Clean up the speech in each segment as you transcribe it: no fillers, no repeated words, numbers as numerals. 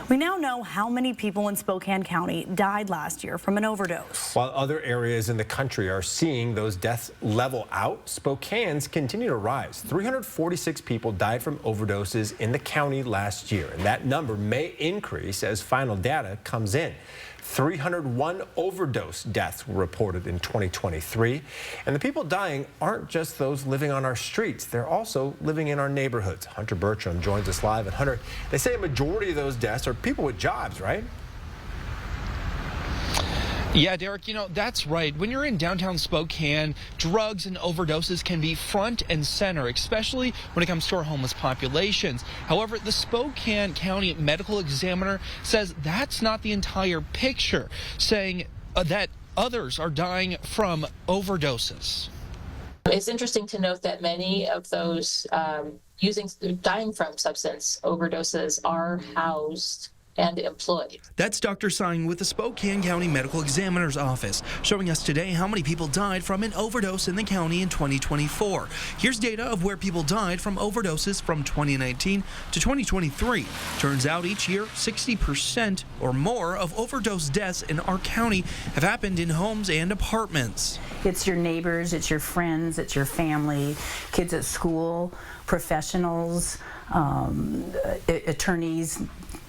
We now know how many people in Spokane County died last year from an overdose. While other areas in the country are seeing those deaths level out, Spokane's continue to rise. 346 people died from overdoses in the county last year, and that number may increase as final data comes in. 301 overdose deaths were reported in 2023. And the people dying aren't just those living on our streets. They're also living in our neighborhoods. Hunter Bertram joins us live. And Hunter, they say a majority of those deaths are people with jobs, right? Yeah, Derek, that's right. When you're in downtown Spokane, drugs and overdoses can be front and center, especially when it comes to our homeless populations. However, the Spokane County Medical Examiner says that's not the entire picture, saying that others are dying from overdoses. It's interesting to note that many of those dying from substance overdoses are housed and employed. That's Dr. Singh with the Spokane County Medical Examiner's Office, showing us today how many people died from an overdose in the county in 2024. Here's data of where people died from overdoses from 2019 to 2023. Turns out each year, 60% or more of overdose deaths in our county have happened in homes and apartments. It's your neighbors, it's your friends, it's your family, kids at school, professionals, attorneys,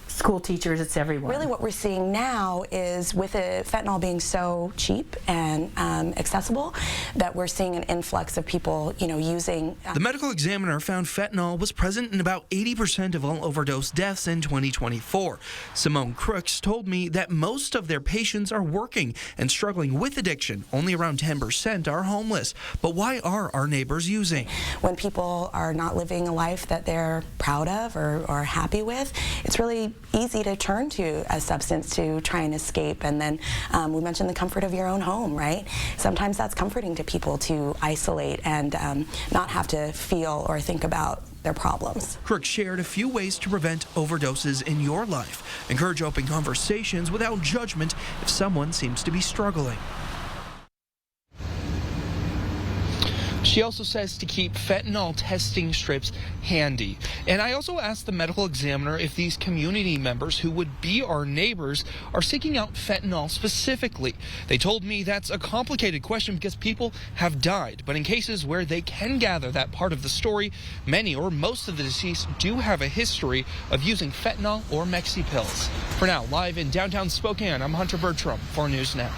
school teachers, it's everyone. Really what we're seeing now is with fentanyl being so cheap and accessible that we're seeing an influx of people, using. The medical examiner found fentanyl was present in about 80% of all overdose deaths in 2024. Simone Crooks told me that most of their patients are working and struggling with addiction. Only around 10% are homeless. But why are our neighbors using? When people are not living a life that they're proud of or happy with, it's really easy to turn to a substance to try and escape. And then we mentioned the comfort of your own home, right? Sometimes that's comforting to people to isolate and not have to feel or think about their problems. Crooks shared a few ways to prevent overdoses in your life. Encourage open conversations without judgment if someone seems to be struggling. She also says to keep fentanyl testing strips handy. And I also asked the medical examiner if these community members who would be our neighbors are seeking out fentanyl specifically. They told me that's a complicated question because people have died. But in cases where they can gather that part of the story, many or most of the deceased do have a history of using fentanyl or Mexi pills. For now, live in downtown Spokane, I'm Hunter Bertram for News Now.